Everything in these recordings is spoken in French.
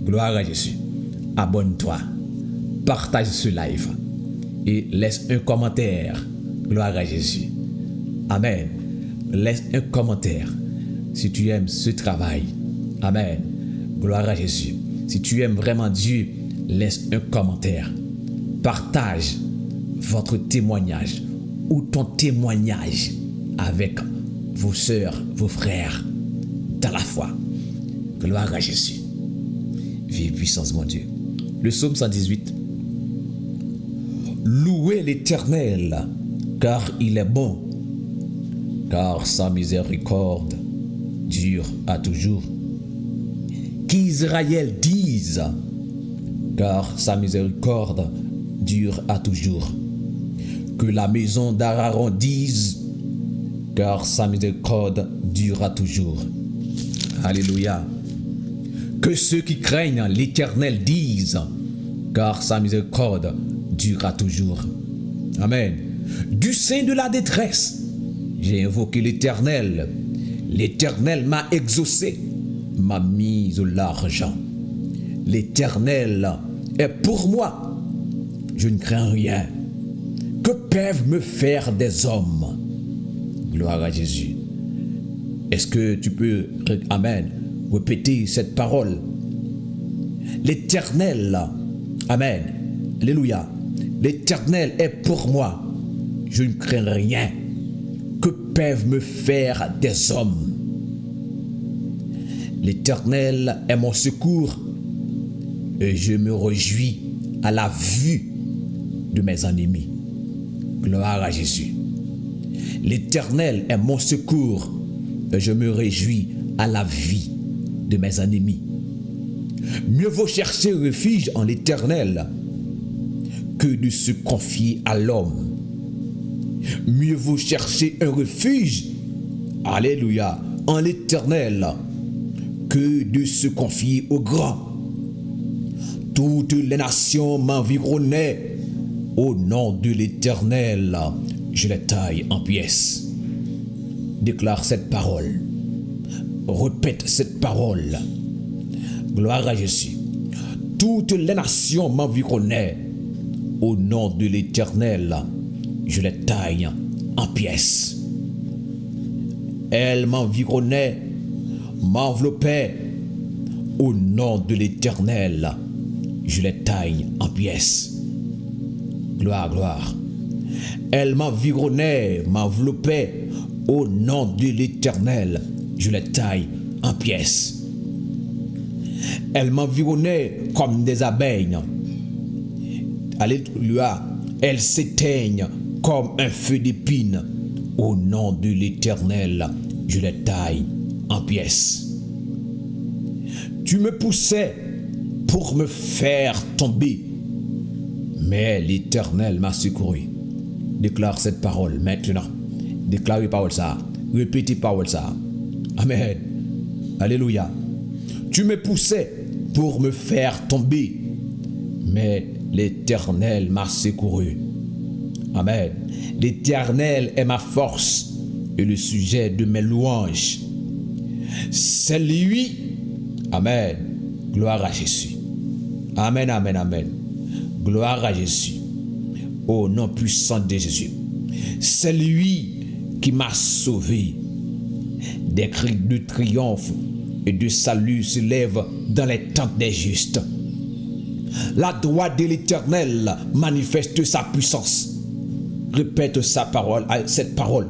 Gloire à Jésus. Abonne-toi. Partage ce live. Et laisse un commentaire. Gloire à Jésus. Amen. Laisse un commentaire si tu aimes ce travail. Amen. Gloire à Jésus. Si tu aimes vraiment Dieu, laisse un commentaire. Partage votre témoignage ou ton témoignage avec vos sœurs, vos frères dans la foi. Gloire à Jésus. Vive puissance, mon Dieu. Le psaume 118. Louez l'Éternel, car il est bon, car sa miséricorde dure à toujours. Qu'Israël dise, car sa miséricorde dure à toujours. Que la maison d'Aaron dise, car sa miséricorde dure à toujours. Alléluia. Que ceux qui craignent l'Éternel disent, car sa miséricorde durera toujours. Amen. Du sein de la détresse, j'ai invoqué l'Éternel. L'Éternel m'a exaucé, m'a mis au large. L'Éternel est pour moi. Je ne crains rien. Que peuvent me faire des hommes? Gloire à Jésus. Est-ce que tu peux, amen, répéter cette parole? L'Éternel, amen, alléluia. L'Éternel est pour moi. Je ne crains rien. Que peuvent me faire des hommes? L'Éternel est mon secours et je me réjouis à la vue de mes ennemis. Gloire à Jésus. L'Éternel est mon secours et je me réjouis à la vie de mes ennemis. Mieux vaut chercher refuge en l'Éternel que de se confier à l'homme. Mieux vaut chercher un refuge, alléluia, en l'Éternel que de se confier au grand. Toutes les nations m'environnaient. Au nom de l'Éternel, je les taille en pièces. Déclare cette parole. Répète cette parole. Gloire à Jésus. Toutes les nations m'environnaient. Au nom de l'Éternel, je les taille en pièces. Elles m'environnaient, m'enveloppaient. Au nom de l'Éternel, je les taille en pièces. Gloire, gloire. Elles m'environnaient, m'enveloppaient. Au nom de l'Éternel, je les taille en pièces. Elles m'environnaient comme des abeilles. Alléluia. Elles s'éteignent comme un feu d'épine. Au nom de l'Éternel, je les taille en pièces. Tu me poussais pour me faire tomber, mais l'Éternel m'a secouru. Déclare cette parole maintenant. Déclare les paroles ça. Répétez les paroles ça. Amen. Alléluia. Tu me poussais pour me faire tomber, mais l'Éternel m'a secouru. Amen. L'Éternel est ma force et le sujet de mes louanges. C'est lui. Amen. Gloire à Jésus. Amen, amen, amen. Gloire à Jésus. Au nom puissant de Jésus. C'est lui qui m'a sauvé. Des cris de triomphe et de salut se lèvent dans les tentes des justes. La droite de l'Éternel manifeste sa puissance. Répète sa parole, cette parole.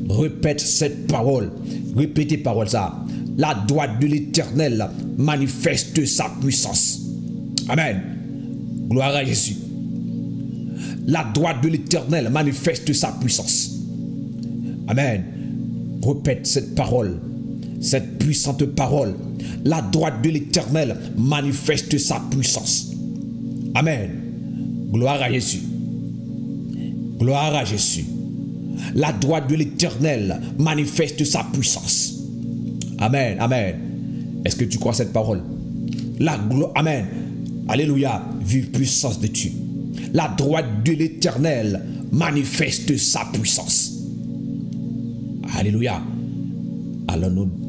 Répète cette parole. Répétez parole ça. La droite de l'Éternel manifeste sa puissance. Amen. Gloire à Jésus. La droite de l'Éternel manifeste sa puissance. Amen. Répète cette parole, cette puissante parole. La droite de l'Éternel manifeste sa puissance. Amen. Gloire à Jésus. Gloire à Jésus. La droite de l'Éternel manifeste sa puissance. Amen. Amen. Est-ce que tu crois cette parole? La gloire. Amen. Alléluia. Vive puissance de Dieu. La droite de l'Éternel manifeste sa puissance.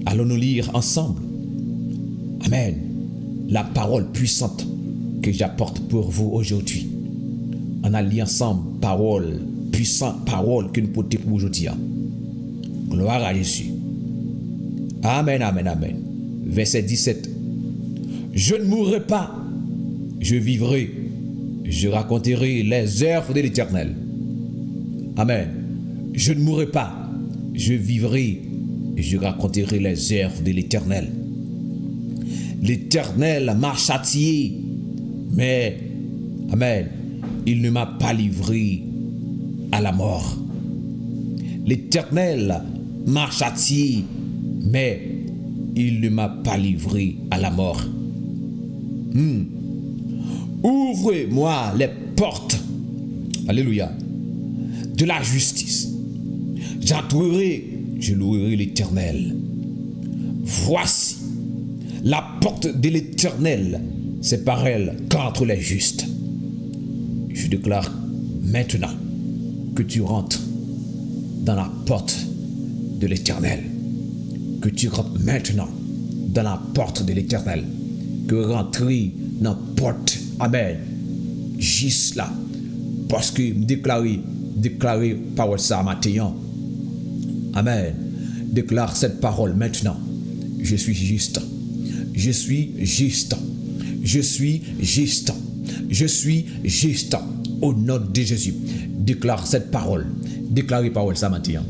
Allons nous lire ensemble. Amen. la parole puissante que j'apporte pour vous aujourd'hui. On a lié ensemble parole puissante, parole que nous portons pour aujourd'hui. Gloire à Jésus. Amen, amen, amen. Verset 17. Je ne mourrai pas, je vivrai, je raconterai les œuvres de l'Éternel. Amen. Je ne mourrai pas, je vivrai, je raconterai les œuvres de l'Éternel. L'Éternel m'a châtié, mais, amen, il ne m'a pas livré à la mort. L'Éternel m'a châtié, mais il ne m'a pas livré à la mort. Ouvre-moi les portes, alléluia, de la justice. J'entrerai, je louerai l'Éternel. Voici la porte de l'Éternel, c'est par elle qu'entrent les justes. Je déclare maintenant que tu rentres dans la porte de l'Éternel. Que tu rentres maintenant dans la porte de l'Éternel. Que rentrer dans la porte, amen, juste là. Parce que déclarer parole ça matin. Amen. Déclare cette parole maintenant. Je suis juste. Je suis juste. Je suis juste. Je suis juste. Au nom de Jésus. Déclare cette parole. Déclarez parole ça matin.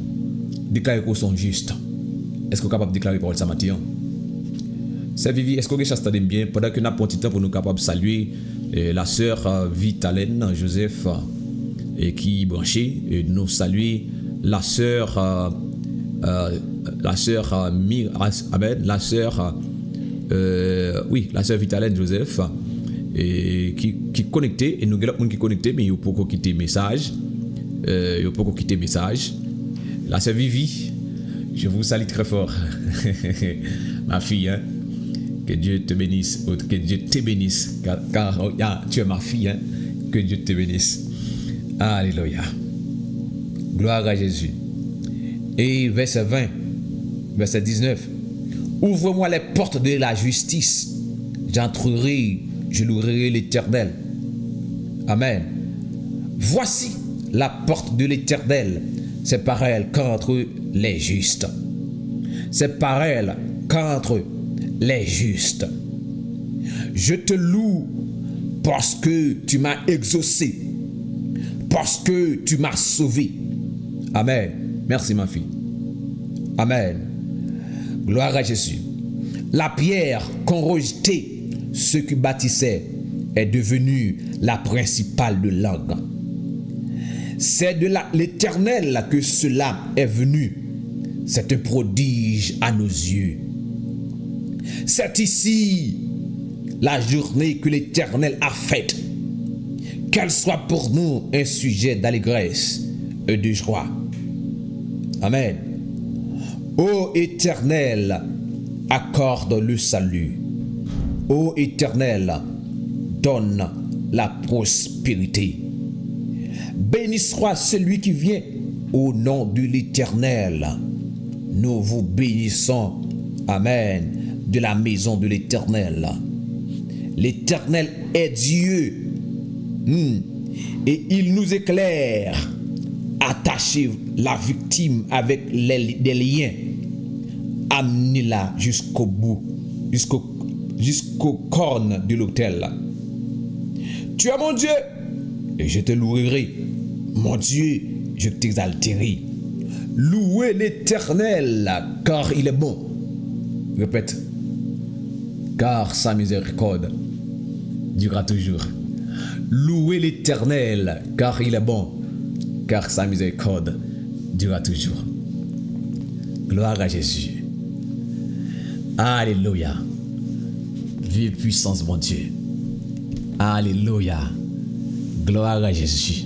Déclarez qu'on sont justes. Est-ce que vous êtes capable de déclarer parole ça matin? C'est Vivi, est-ce que vous avez bien? Pendant que nous avons un petit temps pour nous capables de saluer la sœur Vitalène Joseph qui est branchée, et nous saluer la sœur la sœur Vitalène Joseph qui est connectée, et nous avons quelqu'un qui est connecté, mais il ne peut pas quitter message. La sœur Vivi, je vous salue très fort. Ma fille, hein? Que Dieu te bénisse, que Dieu te bénisse, car tu es ma fille, hein? Que Dieu te bénisse. Alléluia. Gloire à Jésus. Et verset 20, verset 19. Ouvre-moi les portes de la justice. J'entrerai, je louerai l'Éternel. Amen. Voici la porte de l'Éternel. C'est par elle qu'entrent les justes. C'est par elle qu'entrent les justes. Je te loue parce que tu m'as exaucé, parce que tu m'as sauvé. Amen. Merci ma fille. Amen. Gloire à Jésus. La pierre qu'ont rejeté ceux qui bâtissaient est devenue la principale de langue. C'est de l'Éternel que cela est venu. C'est un prodige à nos yeux. C'est ici la journée que l'Éternel a faite. Qu'elle soit pour nous un sujet d'allégresse et de joie. Amen. Ô Éternel, accorde le salut. Ô Éternel, donne la prospérité. Béni soit celui qui vient au nom de l'Éternel. Nous vous bénissons. Amen. De la maison de l'Éternel. L'Éternel est Dieu. Et il nous éclaire. Attachez la victime avec des liens. Amenez-la jusqu'au bout, jusqu'aux cornes de l'autel. Tu es mon Dieu, et je te louerai. Mon Dieu, je t'exalterai. Louez l'Éternel, car il est bon. Répète. Car sa miséricorde durera toujours. Louez l'Éternel, car il est bon. Car sa miséricorde durera toujours. Gloire à Jésus. Alléluia. Vive puissance, mon Dieu. Alléluia. Gloire à Jésus.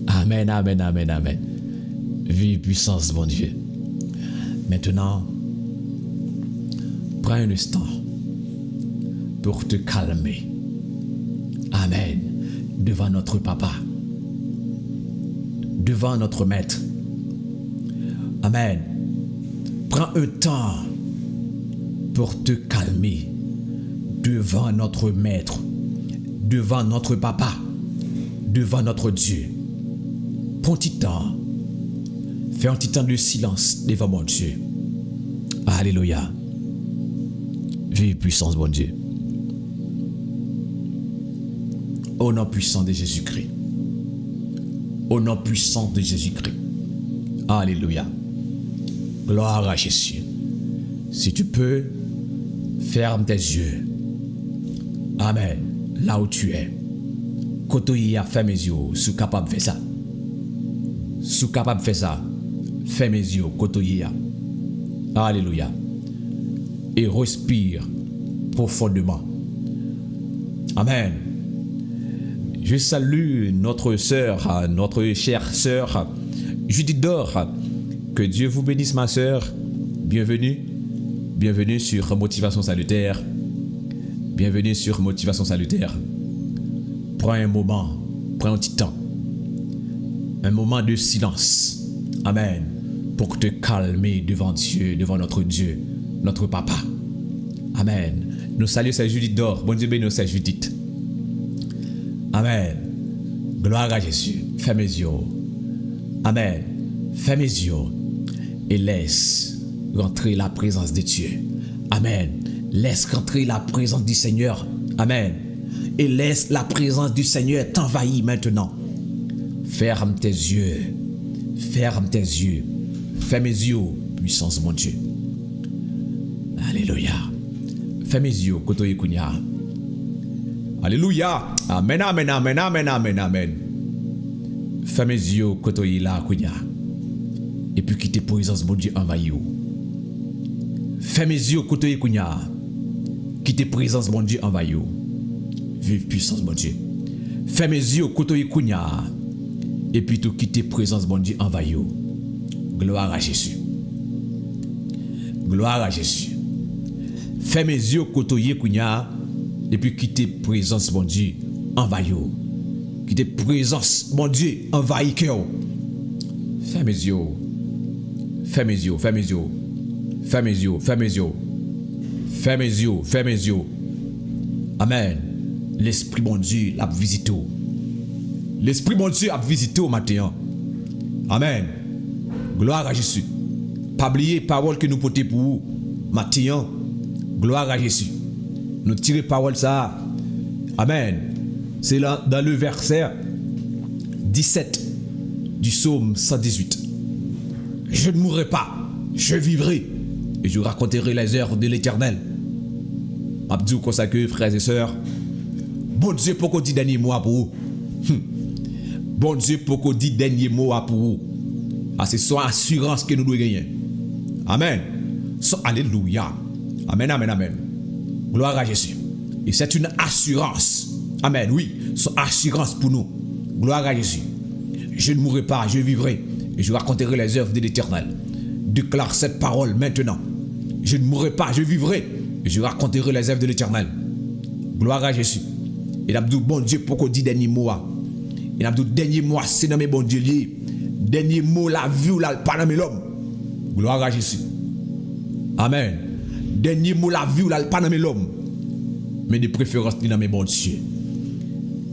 Amen, amen, amen, amen. Vive puissance, mon Dieu. Maintenant, prends un instant pour te calmer. Amen. Devant notre papa. Devant notre maître. Amen. Prends un temps pour te calmer devant notre Maître, devant notre Papa, devant notre Dieu. Prends un petit temps. Fais un petit temps de silence devant mon Dieu. Alléluia. Vive puissance, mon Dieu. Au nom puissant de Jésus-Christ. Au nom puissant de Jésus-Christ. Alléluia. Gloire à Jésus. Si tu peux, ferme tes yeux. Amen. Là où tu es. Kotoyi a ferme les yeux. Si capable de faire ça. Si capable de faire ça. Ferme les yeux. Kotoyi a. Alléluia. Et respire profondément. Amen. Je salue notre sœur, notre chère sœur Judith Dor. Que Dieu vous bénisse, ma sœur. Bienvenue. Bienvenue sur Motivation Salutaire. Bienvenue sur Motivation Salutaire. Prends un moment, prends un petit temps. Un moment de silence. Amen. Pour te calmer devant Dieu, devant notre Dieu, notre Papa. Amen. Nous saluons Sœur Judith Dor. Bon Dieu bénisse Sœur Judith. Amen. Gloire à Jésus. Ferme les yeux. Amen. Ferme les yeux et laisse rentrer la présence de Dieu. Amen. Laisse rentrer la présence du Seigneur. Amen. Et laisse la présence du Seigneur t'envahir maintenant. Ferme tes yeux. Ferme tes yeux. Ferme les yeux, puissance mon Dieu. Alléluia. Ferme les yeux, Kotoyi Kounia. Alléluia. Amen, amen, amen, amen, amen, amen. Ferme les yeux, Kotoyi la Kounia. Et puis quitte présence, mon Dieu, envahit vous. Ferme les yeux, Kotoyi Kounia. Quitte présence, mon Dieu, envahit vous. Vive puissance, mon Dieu. Ferme les yeux, Kotoyi Kounia. Et puis tout quitte présence, mon Dieu, envahit vous. Gloire à Jésus. Gloire à Jésus. Ferme les yeux, Kotoyi Kounia. Et puis quitter présence, mon Dieu, envahit. Quitter présence, mon Dieu, envahit cœur. Ferme les yeux. Ferme les yeux, ferme les yeux. Ferme les yeux, ferme les yeux. Ferme les yeux, ferme les yeux. Amen. L'Esprit, mon Dieu, l'a visité. L'Esprit, mon Dieu, a visité au matin. Amen. Gloire à Jésus. Pas oublier parole que nous portons pour vous. Matin. Gloire à Jésus. Nous tirons parole ça. Amen. C'est là dans le verset 17 du psaume 118. Je ne mourrai pas, je vivrai et je raconterai les œuvres de l'Éternel. Abdou consacré, frères et sœurs. Bon Dieu, pour qu'on dise dernier mot pour vous. Bon Dieu, pour qu'on dise dernier mot pour vous. Ah, c'est son assurance que nous devons gagner. Amen. Alléluia. Amen, amen, amen. Gloire à Jésus. Et c'est une assurance. Amen, oui. Son assurance pour nous. Gloire à Jésus. Je ne mourrai pas, je vivrai. Et je raconterai les œuvres de l'Éternel. Déclare cette parole maintenant. Je ne mourrai pas, je vivrai. Et je raconterai les œuvres de l'Éternel. Gloire à Jésus. Et l'abdou, bon Dieu, pour qu'on dise dernier mot. Et l'abdou, dernier mot, c'est dans mes bon Dieu lié. Dernier mot, la vie ou la pas dans l'homme. Gloire à Jésus. Amen. Dernier mot, la vie ou la pas dans l'homme. Mais de préférence, dans mes bon Dieu.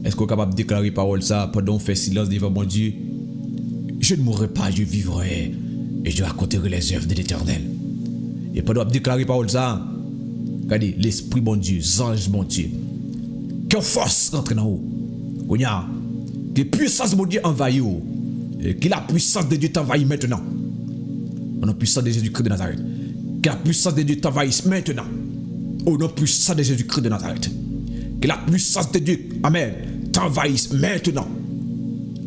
Est-ce qu'on est capable de déclarer parole ça pendant qu'on fait silence devant mon Dieu? Je ne mourrai pas, je vivrai. Et je raconterai les œuvres de l'Éternel. Et pendant qu'on déclarer parole ça, regardez, l'Esprit mon Dieu, ange mon Dieu. Que force rentre dans vous. Que puissance mon Dieu envahit vous. Et que la puissance de Dieu t'envahit maintenant. Au nom puissant de Jésus-Christ de Nazareth. Que la puissance de Dieu t'envahisse maintenant. Au nom puissant de Jésus-Christ de Nazareth. Que la puissance de Dieu, amen, t'envahisse maintenant.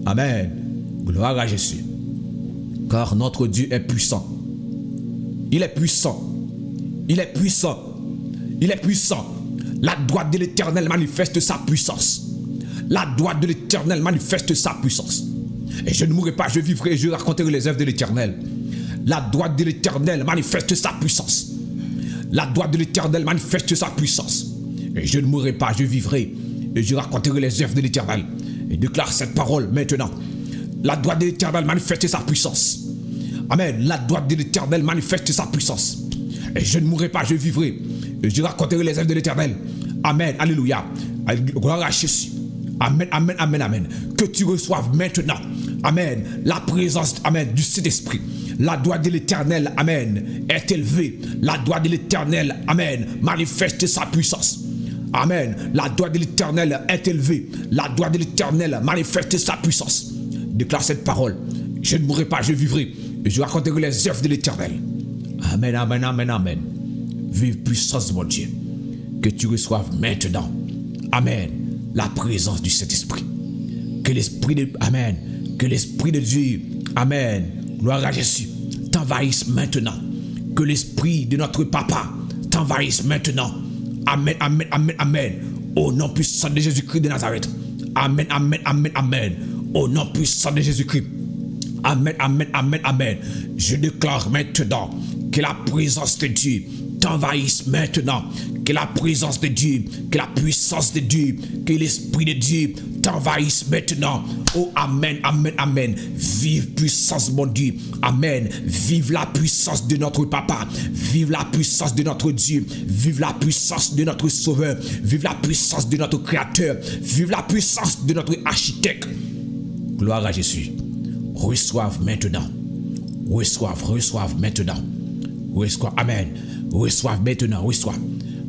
Amen. Gloire à Jésus. Car notre Dieu est puissant. Il est puissant. Il est puissant. Il est puissant. La droite de l'Éternel manifeste sa puissance. La droite de l'Éternel manifeste sa puissance. Et je ne mourrai pas, je vivrai et je raconterai les œuvres de l'Éternel. La droite de l'Éternel manifeste sa puissance. La droite de l'Éternel manifeste sa puissance. Et je ne mourrai pas, je vivrai et je raconterai les œuvres de l'Éternel. Et déclare cette parole maintenant. La droite de l'Éternel manifeste sa puissance. Amen. La droite de l'Éternel manifeste sa puissance. Et je ne mourrai pas, je vivrai et je raconterai les œuvres de l'Éternel. Amen. Alléluia. Gloire à Jésus. Amen, amen, amen, amen. Que tu reçoives maintenant, amen, la présence, amen, du Saint-Esprit. La gloire de l'Éternel, amen, est élevée. La gloire de l'Éternel, amen, manifeste sa puissance. Amen. La gloire de l'Éternel est élevée. La gloire de l'Éternel manifeste sa puissance. Déclare cette parole. Je ne mourrai pas, je vivrai. Et je raconterai les œuvres de l'Éternel. Amen, amen, amen, amen. Vive puissance de mon Dieu. Que tu reçoives maintenant, amen, la présence du Saint-Esprit. Que l'Esprit de, amen, que l'Esprit de Dieu, amen, gloire à Jésus, t'envahisse maintenant. Que l'Esprit de notre Papa t'envahisse maintenant. Amen, amen, amen, amen. Au nom puissant de Jésus-Christ de Nazareth. Amen, amen, amen, amen. Au nom puissant de Jésus-Christ. Amen, amen, amen, amen. Je déclare maintenant que la présence de Dieu t'envahisse maintenant. Que la présence de Dieu, que la puissance de Dieu, que l'Esprit de Dieu t'envahisse maintenant. Oh, amen, amen, amen. Vive puissance, mon Dieu. Amen. Vive la puissance de notre Papa. Vive la puissance de notre Dieu. Vive la puissance de notre Sauveur. Vive la puissance de notre Créateur. Vive la puissance de notre Architecte. Gloire à Jésus. Reçoive maintenant. Reçoive maintenant. Reçoive, amen. Reçoive maintenant, reçoive.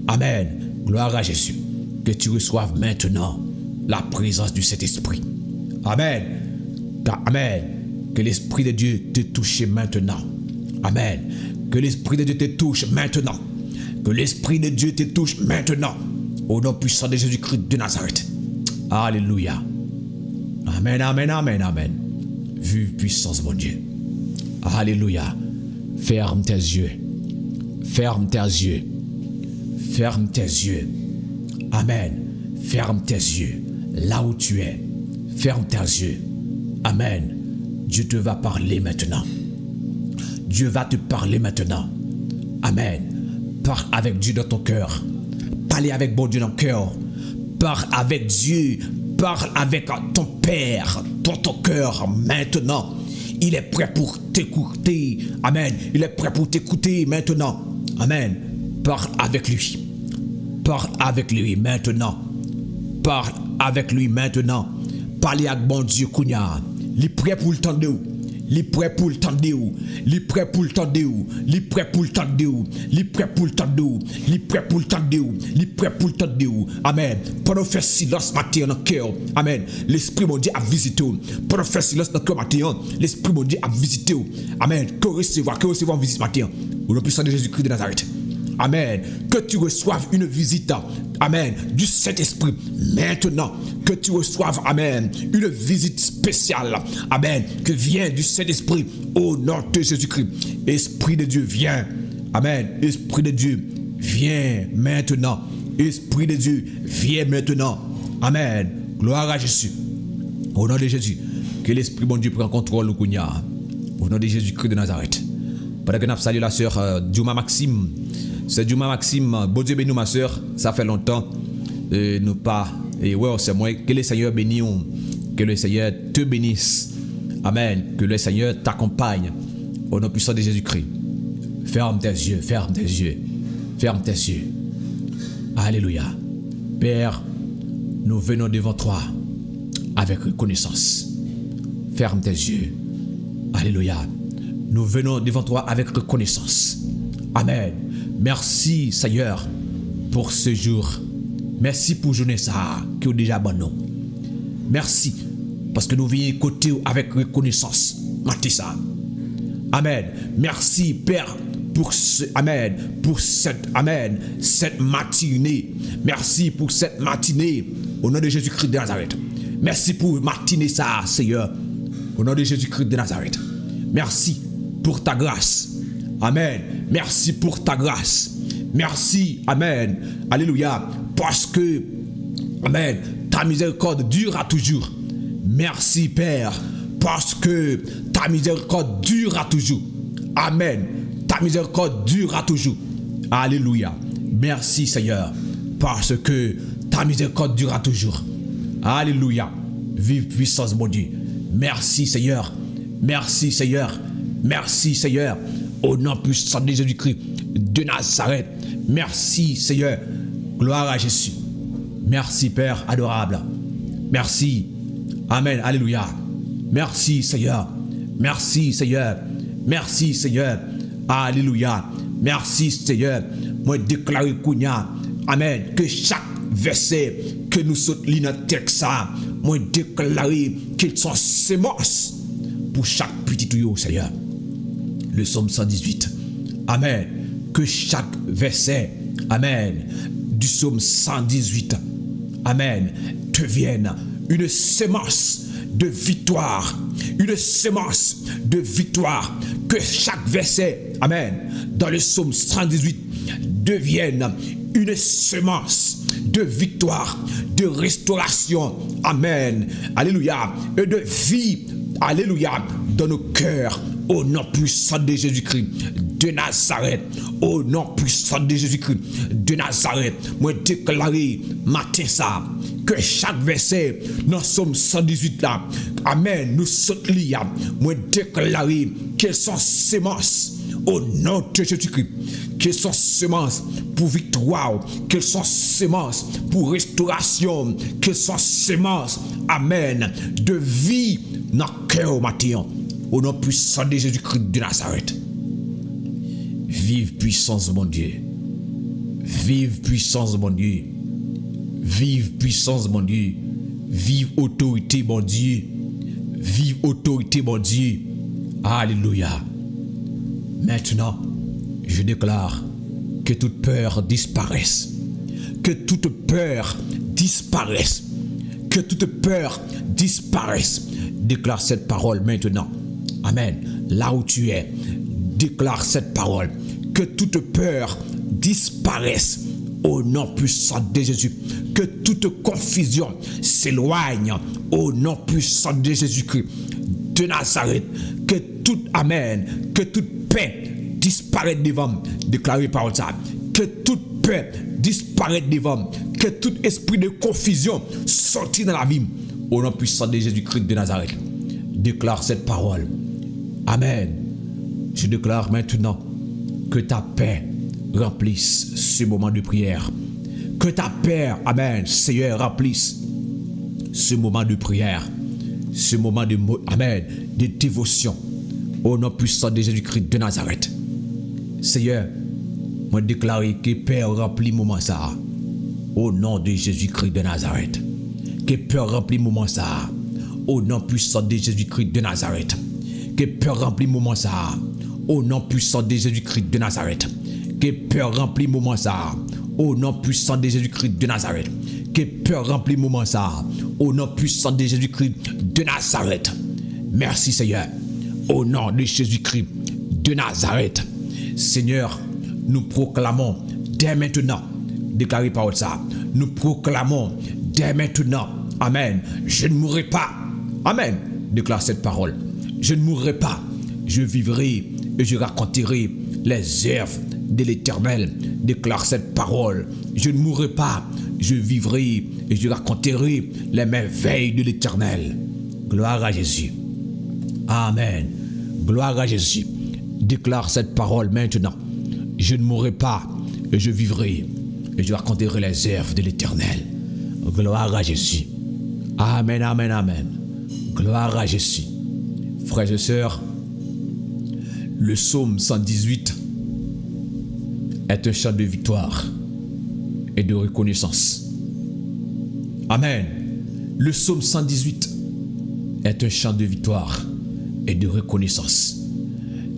Amen. Gloire à Jésus. Que tu reçoives maintenant la présence du Saint-Esprit. Amen. Amen. Que l'Esprit de Dieu te touche maintenant. Amen. Que l'Esprit de Dieu te touche maintenant. Que l'Esprit de Dieu te touche maintenant. Au nom puissant de Jésus-Christ de Nazareth. Alléluia. Amen, amen, amen, amen. Vive puissance, mon Dieu. Alléluia. Ferme tes yeux. Ferme tes yeux. Ferme tes yeux. Amen. Ferme tes yeux. Là où tu es. Ferme tes yeux. Amen. Dieu te va parler maintenant. Dieu va te parler maintenant. Amen. Parle avec Dieu dans ton cœur. Parlez avec bon Dieu dans ton cœur. Parle avec Dieu. Parle avec ton Père dans ton cœur maintenant. Il est prêt pour t'écouter. Amen. Il est prêt pour t'écouter maintenant. Amen. Parle avec lui. Parle avec lui maintenant. Parle avec lui maintenant. Parlez avec bon Dieu Kounia. Il est prêt pour le temps de où. Il est prêt pour le temps de où. Il est prêt pour le temps de où. Il est prêt pour le temps de où. Il est prêt pour le temps de où. Il est prêt pour le temps de où. Il est prêt pour le temps de où. Amen. Pendant faire silence matin dans le cœur. Amen. L'Esprit mon Dieu a visité. Pendant faire silence dans le cœur matin. L'Esprit mon Dieu a visité. Amen. Que recevoir en visite matin. Au nom puissant de Jésus-Christ de Nazareth. Amen. Que tu reçoives une visite. Amen. Du Saint-Esprit. Maintenant. Que tu reçoives. Amen. Une visite spéciale. Amen. Que vient du Saint-Esprit. Au nom de Jésus-Christ. Esprit de Dieu, viens. Amen. Esprit de Dieu, viens maintenant. Esprit de Dieu, viens maintenant. Amen. Gloire à Jésus. Au nom de Jésus. Que l'Esprit bon Dieu prenne contrôle. Au nom de Jésus-Christ de Nazareth. Pendant que nous saluons la sœur Djouma Maxime. C'est Djouma Maxime, bon Dieu bénis ma soeur, ça fait longtemps, nous pas, et ouais, c'est moi, que le Seigneur bénisse, que le Seigneur te bénisse, amen, que le Seigneur t'accompagne, au nom puissant de Jésus-Christ. Ferme tes yeux, ferme tes yeux, ferme tes yeux. Alléluia. Père, nous venons devant toi avec reconnaissance. Ferme tes yeux. Alléluia. Nous venons devant toi avec reconnaissance. Amen. Merci Seigneur pour ce jour. Merci pour journée ça qui est déjà bon nous. Merci parce que nous venons côté avec reconnaissance. Matissa. Amen. Merci Père pour ce amen pour cette matinée. Merci pour cette matinée au nom de Jésus-Christ de Nazareth. Merci pour matinée ça Seigneur au nom de Jésus-Christ de Nazareth. Merci pour ta grâce. Amen. Merci pour ta grâce. Merci. Amen. Alléluia. Parce que, amen, ta miséricorde dure à toujours. Merci Père. Parce que ta miséricorde dure à toujours. Amen. Ta miséricorde dure à toujours. Alléluia. Merci Seigneur. Parce que ta miséricorde dure à toujours. Alléluia. Vive puissance mon Dieu. Merci Seigneur. Merci Seigneur. Merci Seigneur. Au nom puissant de Jésus-Christ de Nazareth. Merci Seigneur. Gloire à Jésus. Merci Père adorable. Merci. Amen. Alléluia. Merci Seigneur. Merci Seigneur. Merci Seigneur. Alléluia. Merci Seigneur. Moi déclare Kounia. Amen. Que chaque verset que nous sautons dans le texte, moi déclare qu'ils sont semences pour chaque petit tuyau, Seigneur. Le psaume 118. Amen. Que chaque verset, amen, du psaume 118, amen, devienne une semence de victoire. Une semence de victoire. Que chaque verset, amen, dans le psaume 118 devienne une semence de victoire, de restauration, amen, alléluia, et de vie, alléluia, dans nos cœurs, au nom puissant de Jésus-Christ de Nazareth, au nom puissant de Jésus-Christ de Nazareth, moi déclarer matin ça, que chaque verset dans Somme 118 là, amen, nous sommes liés, moi déclarer qu'elles sont semences au nom de Jésus-Christ, qu'elles sont semences pour victoire, qu'elles sont semences pour restauration, qu'elles sont semences, amen, de vie dans le cœur matin, au nom puissant de Jésus-Christ de Nazareth. Vive puissance, mon Dieu. Vive puissance, mon Dieu. Vive puissance, mon Dieu. Vive autorité, mon Dieu. Vive autorité, mon Dieu. Alléluia. Maintenant, je déclare que toute peur disparaisse. Que toute peur disparaisse. Que toute peur disparaisse. Déclare cette parole maintenant. Amen. Là où tu es, déclare cette parole. Que toute peur disparaisse au nom puissant de Jésus. Que toute confusion s'éloigne au nom puissant de Jésus-Christ de Nazareth. Que toute, amen, que toute paix disparaisse devant, déclaré par ça. Que toute paix disparaisse devant. Que tout esprit de confusion sorti dans la vie au nom puissant de Jésus-Christ de Nazareth. Déclare cette parole. Amen. Je déclare maintenant que ta paix remplisse ce moment de prière. Que ta paix, amen, Seigneur, remplisse ce moment de prière. Ce moment de, amen, de dévotion. Au nom puissant de Jésus-Christ de Nazareth. Seigneur, moi déclare que paix remplit moment ça. Au nom de Jésus-Christ de Nazareth. Que paix remplit moment ça. Au nom puissant de Jésus-Christ de Nazareth. Que paix remplit moment ça. Au nom puissant de Jésus-Christ de Nazareth. Que paix remplit moment ça. Au nom puissant de Jésus-Christ de Nazareth. Que paix remplit moment ça. Au nom puissant de Jésus-Christ de Nazareth. Merci Seigneur. Au nom de Jésus-Christ de Nazareth. Seigneur, nous proclamons dès maintenant, déclaré par ça, nous proclamons dès maintenant, amen, je ne mourrai pas, amen, déclare cette parole, je ne mourrai pas, je vivrai et je raconterai les œuvres de l'Éternel, déclare cette parole, je ne mourrai pas, je vivrai et je raconterai les merveilles de l'Éternel. Gloire à Jésus. Amen. Gloire à Jésus. Déclare cette parole maintenant. Je ne mourrai pas et je vivrai et je raconterai les œuvres de l'Éternel. Gloire à Jésus. Amen, amen, amen. Gloire à Jésus. Frères et sœurs, le psaume 118 est un chant de victoire et de reconnaissance. Amen. Le psaume 118 est un chant de victoire et de reconnaissance.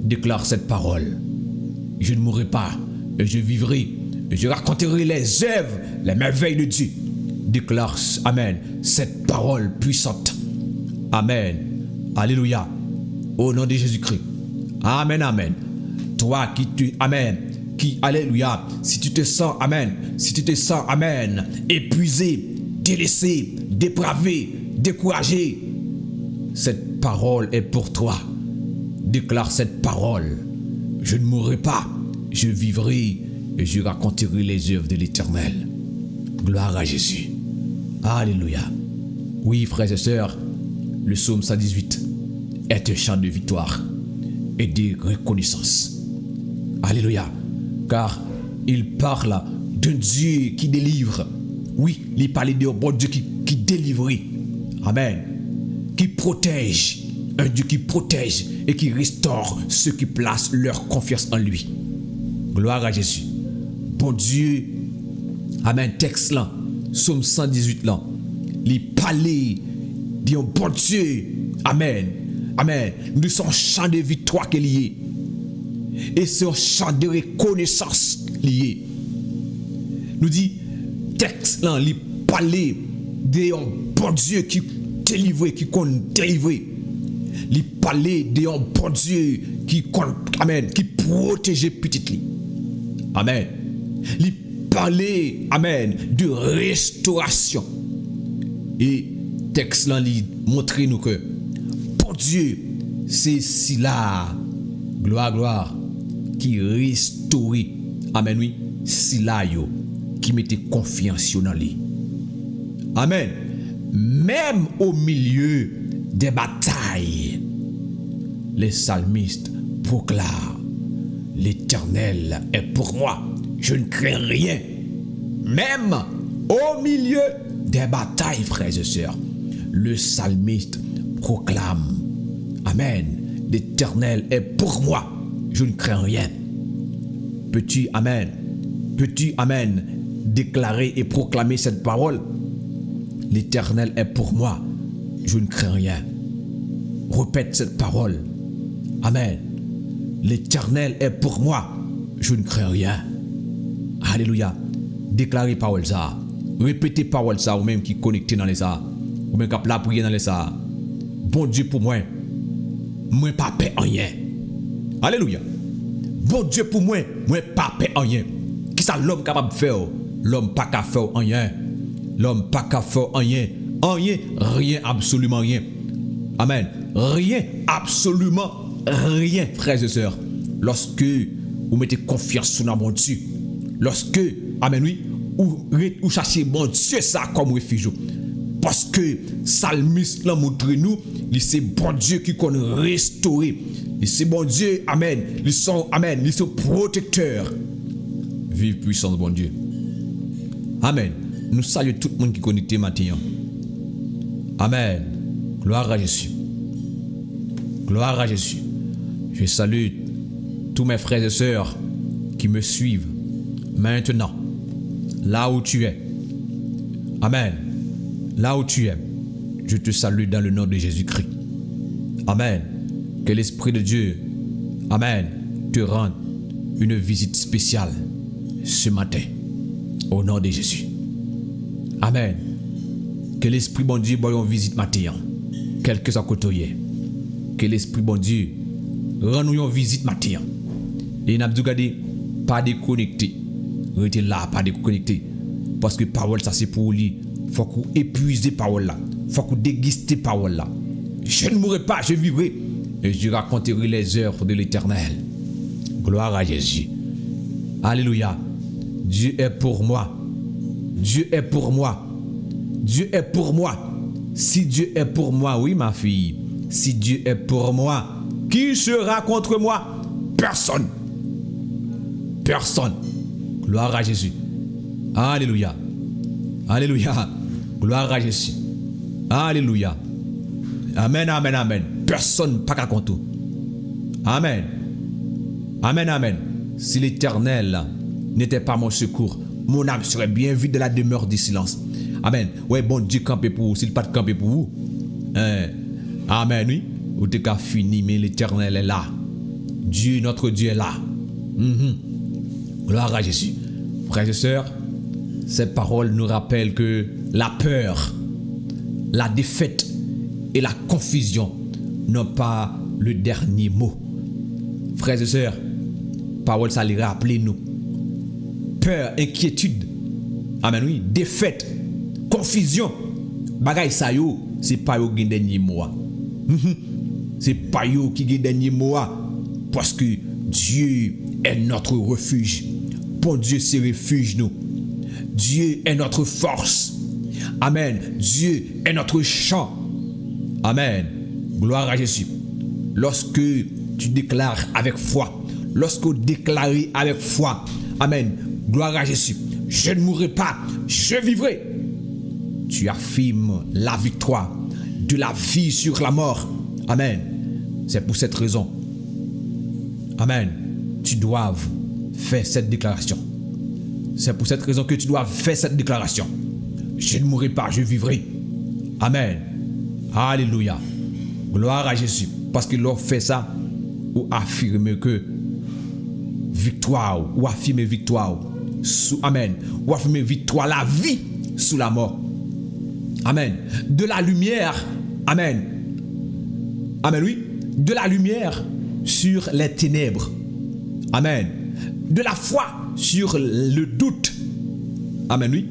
Déclare cette parole. Je ne mourrai pas et je vivrai et je raconterai les œuvres, les merveilles de Dieu. Déclare, amen, cette parole puissante. Amen. Alléluia. Au nom de Jésus-Christ. Amen, amen. Toi amen, qui, alléluia, si tu te sens, amen, épuisé, délaissé, dépravé, découragé, cette parole est pour toi. Déclare cette parole. Je ne mourrai pas, je vivrai et je raconterai les œuvres de l'Éternel. Gloire à Jésus. Alléluia. Oui, frères et sœurs, le psaume 118 est un chant de victoire et de reconnaissance. Alléluia. Car il parle d'un Dieu qui délivre. Oui, il parlait de bon Dieu qui délivre. Amen. Qui protège. Un Dieu qui protège et qui restaure ceux qui placent leur confiance en lui. Gloire à Jésus. Bon Dieu. Amen. Texte là. Psaume 118 là. Il parlait de bon Dieu. Amen. Amen. Nous sommes chant de victoire qui est lié. Et c'est un chant de reconnaissance lié. Nous dit, texte là, il parlait de un bon Dieu qui délivre, qui compte délivrer. Il parlait de un bon Dieu qui compte, amen, qui protège petit. Amen. Il parlait, amen, de restauration. Et texte là, il montre nous que bon Dieu, c'est si là, gloire, gloire, qui restaure, amen, oui, si là, yo, qui mettait confiance dans lui. Amen. Même au milieu des batailles, les psalmistes proclament: l'Éternel est pour moi, je ne crains rien. Même au milieu des batailles, frères et sœurs, le psalmiste proclame: Amen, l'Éternel est pour moi, je ne crains rien. Peux-tu, amen, déclarer et proclamer cette parole? L'Éternel est pour moi, je ne crains rien. Répète cette parole. Amen. L'Éternel est pour moi, je ne crains rien. Alléluia. Déclarez parole ça. Répétez parole ça, ou même qui connecté dans les ça, ou même qui la prière dans les ça. Bon Dieu pour moi, moi pas paix en rien. Alléluia. Bon Dieu pour moi pas paix en rien. Qui ça l'homme capable de faire? L'homme pas capable de faire en rien. L'homme pas capable de faire en rien. En rien, rien, absolument rien. Amen. Rien, absolument rien, frères et sœurs. Lorsque vous mettez confiance dans mon Dieu, lorsque, amen, oui, vous cherchez mon Dieu ça comme refuge. Parce que psalmiste l'a montré nous, c'est bon Dieu qui connaît restaurer. C'est bon Dieu, amen. Ils sont protecteurs. Vive puissance, bon Dieu. Amen. Nous saluons tout le monde qui est connecté maintenant. Amen. Gloire à Jésus. Gloire à Jésus. Je salue tous mes frères et sœurs qui me suivent maintenant, là où tu es. Amen. Là où tu es, je te salue dans le nom de Jésus-Christ. Amen. Que l'Esprit de Dieu, amen, te rende une visite spéciale ce matin, au nom de Jésus. Amen. Que l'Esprit bon Dieu voie une visite matin, quel que soit côté. Que l'Esprit bon Dieu rende nous une visite matin. Et n'a pas déconnecté. Restez là, pas déconnecté. Parce que parole ça c'est pour lui. Faut qu'on épuise parole là. Faut qu'on déguste parole là. Je ne mourrai pas, je vivrai. Et je raconterai les œuvres de l'Éternel. Gloire à Jésus. Alléluia. Dieu est pour moi. Dieu est pour moi. Dieu est pour moi. Si Dieu est pour moi, oui ma fille. Si Dieu est pour moi, qui sera contre moi? Personne. Personne. Gloire à Jésus. Alléluia. Alléluia. Gloire à Jésus. Alléluia. Amen, amen, amen. Personne pas qu'à compter. Amen. Amen, amen. Si l'Éternel n'était pas mon secours, mon âme serait bien vide de la demeure du silence. Amen. Ouais, bon Dieu campé pour vous. S'il pas de camper pour vous. Amen, oui. Ou t'es qu'à fini, mais l'Éternel est là. Dieu, notre Dieu est là. Gloire à Jésus. Frères et sœurs, cette parole nous rappelle que la peur, la défaite et la confusion n'ont pas le dernier mot. Frères et sœurs, parole ça les rappelle nous. Peur, inquiétude, amen oui, défaite, confusion, bagay ça yo, c'est pas yo qui dernier mot. C'est pas yo qui gagne dernier mot parce que Dieu est notre refuge. Bon Dieu c'est refuge nous. Dieu est notre force. Amen. Dieu est notre chant. Amen. Gloire à Jésus. Lorsque tu déclares avec foi, lorsque tu déclares avec foi, amen. Gloire à Jésus. Je ne mourrai pas, je vivrai. Tu affirmes la victoire de la vie sur la mort. Amen. C'est pour cette raison. Amen. Tu dois faire cette déclaration. C'est pour cette raison que tu dois faire cette déclaration. Je ne mourrai pas, je vivrai. Amen. Alléluia. Gloire à Jésus. Parce que l'on fait ça ou affirmer que victoire ou affirmer victoire sous amen ou affirmer victoire la vie sous la mort. Amen. De la lumière. Amen. Amen, oui. De la lumière sur les ténèbres. Amen. De la foi sur le doute. Amen, oui.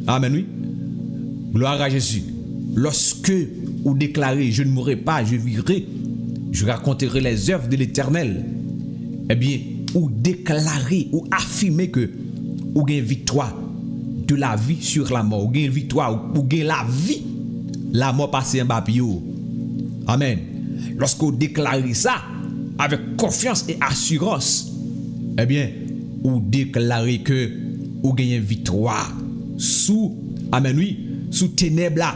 Amen, oui. Gloire à Jésus. Lorsque vous déclarez, je ne mourrai pas, je vivrai, je raconterai les œuvres de l'Éternel. Eh bien, ou déclarer, ou affirmer que vous avez une victoire de la vie sur la mort, ou avez une victoire, ou avez la vie, la mort passée en bas. Amen. Lorsque vous déclarez ça avec confiance et assurance, eh bien, vous déclarez que vous avez une victoire sous, amen, oui, sous ténèbres là.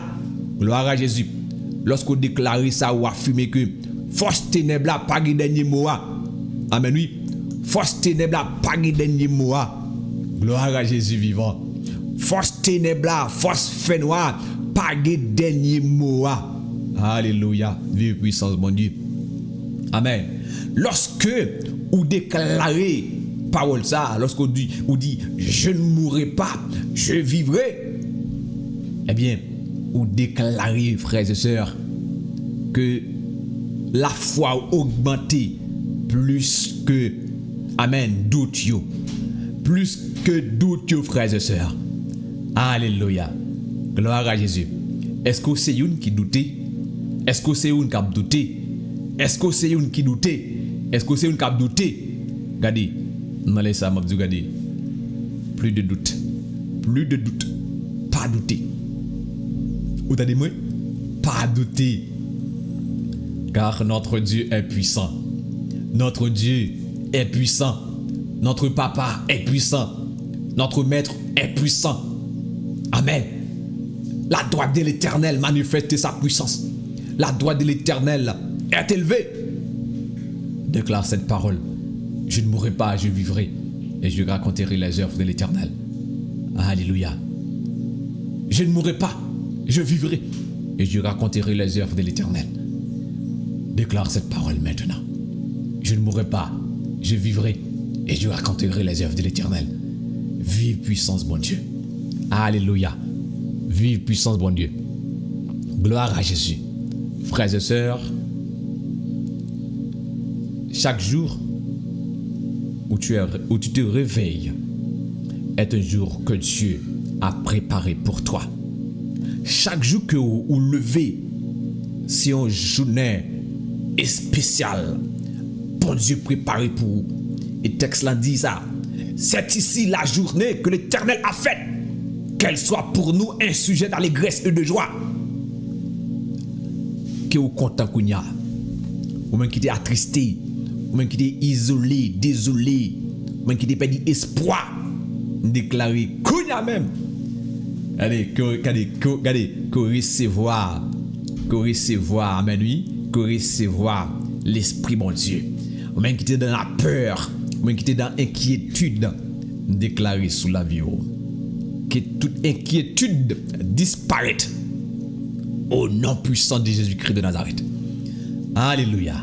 Gloire à Jésus. Lorsque vous déclarez ça, vous affirmez que force ténèbres là, pas de dernier mot. Amen, oui. Force ténèbres là, pas de dernier mot. Gloire à Jésus vivant. Force ténèbres là, force fait noir, pas de dernier mot. Alléluia. Vive puissance, mon Dieu. Amen. Lorsque vous déclarez parole ça, lorsque vous dites je ne mourrai pas, je vivrai, eh bien, vous déclarez, frères et sœurs, que la foi augmentée plus que, amen, doute yo. Plus que doute yo, frères et sœurs. Alléluia. Gloire à Jésus. Est-ce que c'est une qui doutait? Est-ce que c'est une qui a douté? Est-ce que c'est une qui doutait? Est-ce que c'est une qui a douté? Regardez, non, laissez ça, regardez. Plus de doute. Plus de doute. Pas douter. Vous avez dit, pas douter. Car notre Dieu est puissant. Notre Dieu est puissant. Notre papa est puissant. Notre maître est puissant. Amen. La droite de l'Éternel manifeste sa puissance. La droite de l'Éternel est élevée. Déclare cette parole. Je ne mourrai pas, je vivrai. Et je raconterai les œuvres de l'Éternel. Alléluia. Je ne mourrai pas, je vivrai. Et je raconterai les œuvres de l'Éternel. Déclare cette parole maintenant. Je ne mourrai pas, je vivrai. Et je raconterai les œuvres de l'Éternel. Vive puissance, bon Dieu. Alléluia. Vive puissance, bon Dieu. Gloire à Jésus. Frères et sœurs, chaque jour où tu te réveilles est un jour que Dieu a préparé pour toi. Chaque jour que vous levez, c'est une journée spéciale. Bon Dieu préparé pour vous. Et le texte là dit ça. C'est ici la journée que l'Éternel a faite. Qu'elle soit pour nous un sujet d'allégresse et de joie. Que vous content qu'on y a. Ou même qui t'est attristé. Ou même qui t'est isolé, désolé. Ou même qui t'est perdu espoir. Déclaré qu'on y a même. Allez, qu'on recevoir, amen, oui, qu'on recevoir l'Esprit bon Dieu. Ou même qui t'est dans la peur. Ou même qui t'est dans l'inquiétude. Déclaré sous la vie. Que toute inquiétude disparaisse au nom puissant de Jésus-Christ de Nazareth. Alléluia.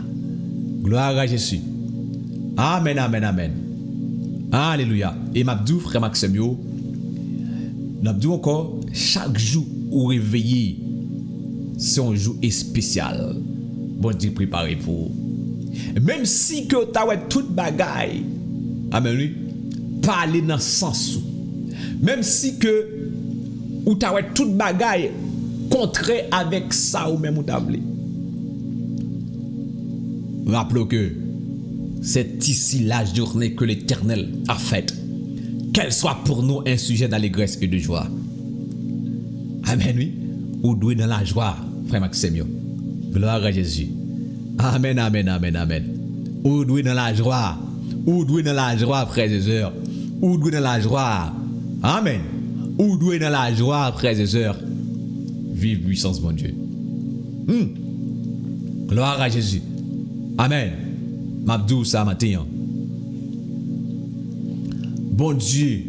Gloire à Jésus. Amen, amen, amen. Alléluia. Et m'abdou, frère Maxime, m'abdou encore, chaque jour où réveillé, c'est un jour spécial. Bon Dieu préparé pour vous. Même si que tu as toute bagaille, amen, oui, parler dans le sens. Même si que ou tu as toute bagaille contraire avec ça ou même ou t'ablé. Rappelons que c'est ici la journée que l'Éternel a faite. Qu'elle soit pour nous un sujet d'allégresse et de joie. Amen, oui. Ou doué dans la joie, frère Maxime. Gloire à Jésus. Amen, amen, amen, amen. Ou doué dans la joie. Ou doué dans la joie, frères et sœurs. Ou doué dans la joie. Amen. Ou doué dans la joie, frères et sœurs. Vive puissance, mon Dieu. Gloire à Jésus. Amen. M'abdou ça matin. Bon Dieu,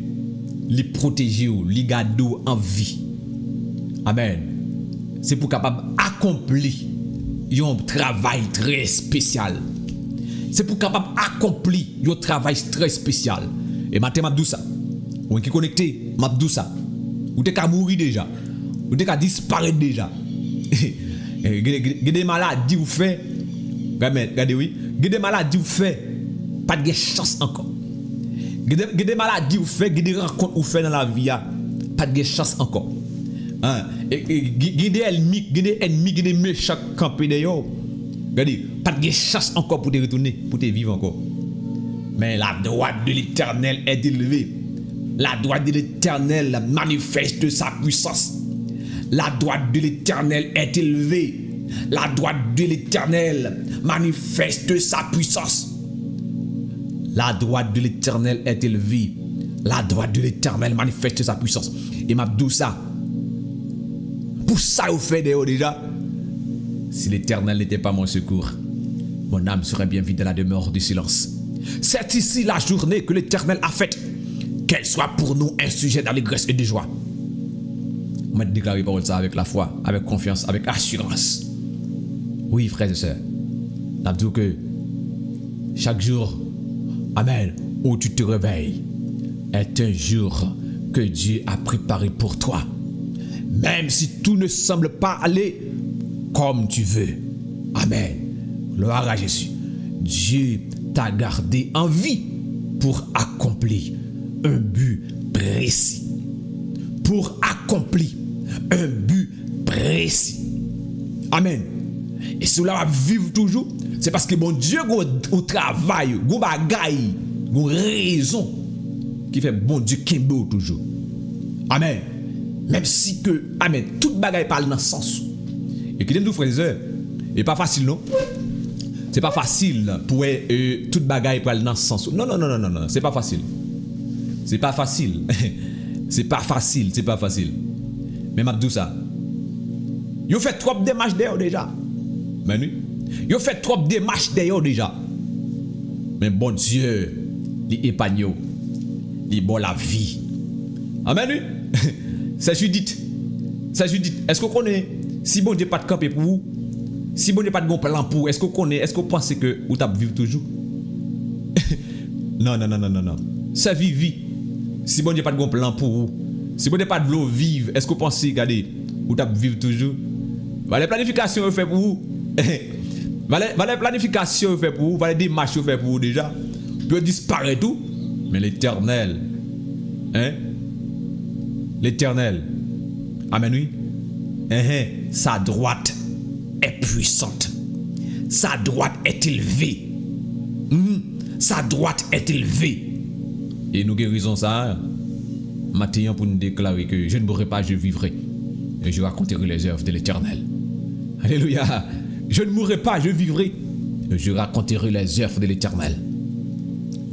les protéger, les garder en vie. Amen. C'est pour capable accomplir un travail très spécial. C'est pour capable accomplir un travail très spécial. Et matin m'abdou ça. Ou qui connecté, m'abdou ça. Ou t'es qu'à mourir déjà. Ou t'es qu'à disparaître déjà. Des maladies vous fait. Regardez oui. Des maladies vous fait. Pas de chance encore. Des maladies vous fait, des rencontres vous fait dans la vie. Pas de chance encore. Des ennemis, des méchants campés d'ailleurs. Regardez, pas de chance encore pour te retourner, pour te vivre encore. Mais la droite de l'Éternel est élevée. La droite de l'Éternel manifeste sa puissance. La droite de l'Éternel est élevée. La droite de l'Éternel manifeste sa puissance. La droite de l'Éternel est élevée. La droite de l'Éternel manifeste sa puissance. Et m'abdou ça. Pour ça, vous faites déjà. Si l'Éternel n'était pas mon secours, mon âme serait bien vide dans la demeure du silence. C'est ici la journée que l'Éternel a faite. Qu'elle soit pour nous un sujet d'allégresse et de joie. On m'a déclaré parole ça avec la foi, avec confiance, avec assurance. Oui, frères et sœurs. N'abdou que chaque jour, amen, où tu te réveilles, est un jour que Dieu a préparé pour toi. Même si tout ne semble pas aller comme tu veux. Amen. Gloire à Jésus. Dieu t'a gardé en vie pour accomplir un but précis. Pour accomplir un but précis. Amen. Et cela va vivre toujours. C'est parce que bon Dieu au travail, au bagaille, au raison qui fait bon Dieu qui est beau toujours. Amen. Même si que, amen, toute bagaille parle dans le sens. Et qui dit nous frères et sœurs, c'est pas facile non. C'est pas facile pour toute bagaille parle dans le sens. Non, c'est pas facile. C'est pas facile. C'est pas facile, c'est pas facile. Mais m'abdou ça. Yo fait trop de démarches d'ailleurs déjà. Mais oui. Yo fait trop de démarches d'ailleurs déjà. Mais bon Dieu, il épargne, il bon la vie. Amen. Oui. C'est Judith. C'est Judith. Est-ce que vous connaissez, si bon Dieu pas de camper pour vous, si bon Dieu pas de bon plan pour vous, est-ce que vous connaissez, est-ce que vous pensez que vous allez vivre toujours? Non. C'est vivre. Si bon Dieu pas de bon plan pour vous, si bon Dieu pas de l'eau vive, est-ce que vous pensez, regardez, vous allez vivre toujours? Les planifications fait pour vous. Les planifications fait pour vous, les démarches fait pour vous déjà. Peut disparaître tout, mais l'Éternel, l'Éternel, amen oui, sa droite est puissante, sa droite est élevée, sa droite est élevée. Et nous guérissons ça matin pour nous déclarer que je ne mourrai pas, je vivrai et je raconterai les œuvres de l'Éternel. Alléluia. Je ne mourrai pas, je vivrai et je raconterai les œuvres de l'Éternel.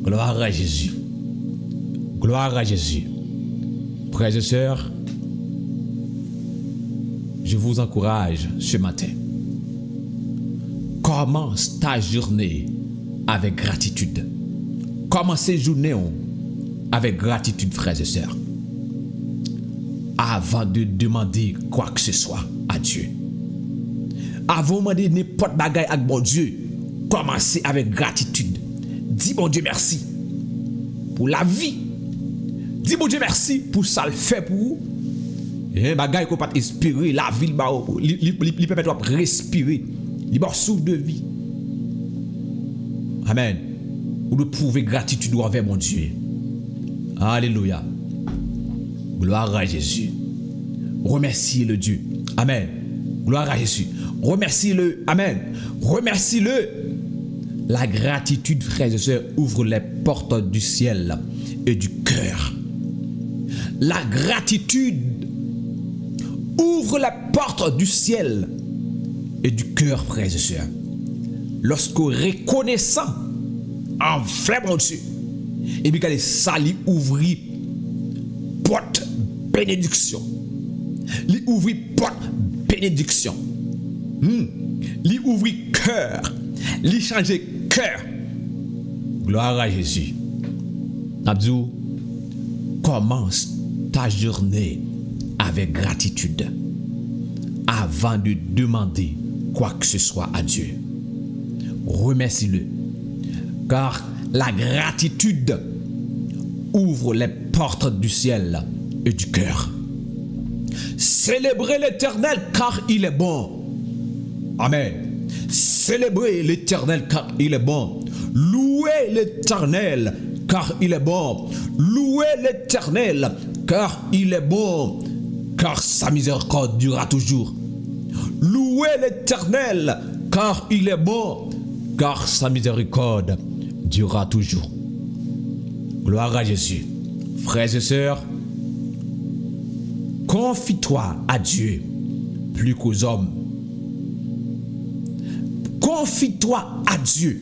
Gloire à Jésus. Gloire à Jésus. Frères et sœurs, je vous encourage ce matin. Commence ta journée avec gratitude. Commencez journée avec gratitude, frères et sœurs. Avant de demander quoi que ce soit à Dieu. Avant de demander n'importe bagaille à bon Dieu, commencez avec gratitude. Dis bon Dieu merci pour la vie. Dis bon Dieu merci pour ça le fait pour vous. Et bagaille qu'on peut inspirer la vie, il permet de respirer. Il va souffle de vie. Amen. Ou de prouver gratitude envers mon Dieu. Alléluia. Gloire à Jésus. Remerciez le Dieu. Amen. Gloire à Jésus. Remerciez-le. Amen. Remerciez-le. La gratitude, frères et sœurs, ouvre les portes du ciel et du cœur. La gratitude ouvre les portes du ciel et du cœur, frères et sœurs. Lorsque reconnaissant envers mon Dieu, et puis ça lui ouvrit porte bénédiction. Li ouvri porte bénédiction. Li ouvri cœur. Li changer cœur. Gloire à Jésus. Abdou, commence ta journée avec gratitude avant de demander quoi que ce soit à Dieu. Remercie-le, car la gratitude ouvre les portes du ciel et du cœur. Célébrez l'Éternel car il est bon. Amen. Célébrez l'Éternel car il est bon. Louez l'Éternel car il est bon. Louez l'Éternel car il est bon, car sa miséricorde durera toujours. Louez l'Éternel car il est bon, car sa miséricorde durera toujours. Gloire à Jésus. Frères et sœurs, confie-toi à Dieu plus qu'aux hommes. Confie-toi à Dieu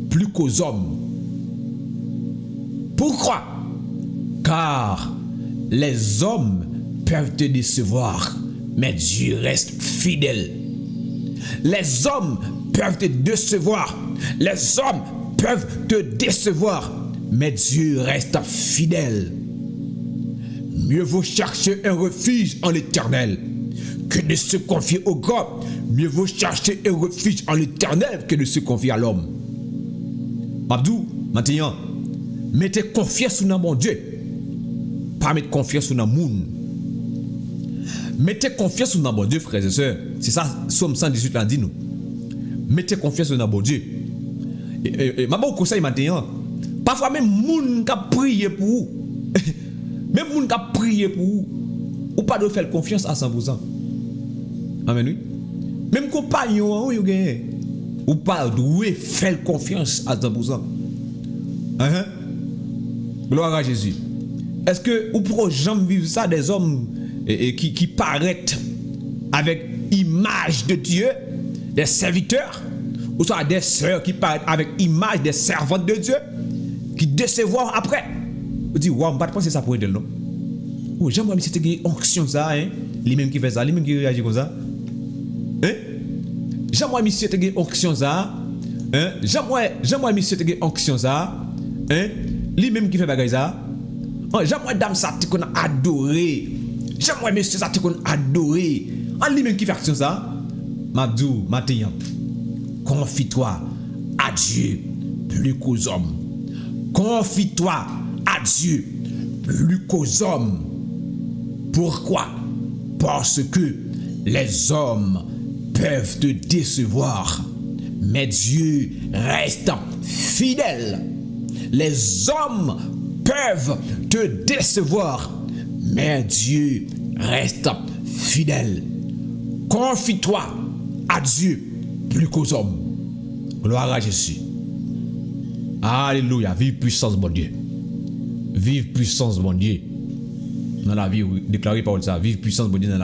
plus qu'aux hommes. Pourquoi? Car les hommes peuvent te décevoir, mais Dieu reste fidèle. Les hommes peuvent te décevoir. Les hommes peuvent te décevoir, mais Dieu reste fidèle. Mieux vaut chercher un refuge en l'Éternel que de se confier au grand. Mieux vaut chercher un refuge en l'Éternel que de se confier à l'homme. Abdou, maintenant, mettez confiance dans mon Dieu. Pas mettre confiance dans le monde. Mettez confiance dans mon Dieu, frères et sœurs. C'est ça, Somme 118 l'a dit nous. Mettez confiance dans mon Dieu. Et maman conseil maintenant. Parfois même moun qui a prié pour vous. Même moun qui a prié pour vous. Ou pas de faire confiance à 100%. Amen, oui. Même compagnon, ou pas de faire confiance à 100%. Gloire à Jésus. Est-ce que vous pouvez jamais vivre ça des hommes qui paraissent avec image de Dieu, des serviteurs, ou soit des sœurs qui paraissent avec image des servantes de Dieu, qui décevront après? Vous dites, wow, je ne pense pas que ça pour être non. Oh, j'aimerais que c'était une onction ça, hein? Les mêmes qui fait ça, les mêmes qui réagissent comme ça. Hein? J'aimerais que c'était une onction ça, hein? J'aimerais que c'était une onction ça, hein? Les mêmes qui fait bagay ça. J'aimerais dame ça qu'on a adoré. J'aimerais monsieur ça qu'on a adoré. En lui-même qui fait action ça. Mabdou, maintenant, confie-toi à Dieu plus qu'aux hommes. Confie-toi à Dieu plus qu'aux hommes. Pourquoi? Parce que les hommes peuvent te décevoir, mais Dieu reste fidèle. Les hommes peuvent te décevoir, mais Dieu reste fidèle. Confie-toi à Dieu plus qu'aux hommes. Gloire à Jésus. Alléluia. Vive puissance, mon Dieu. Vive puissance, mon Dieu. Dans la vie, déclarez par ça. Vive puissance, mon Dieu, dans la vie.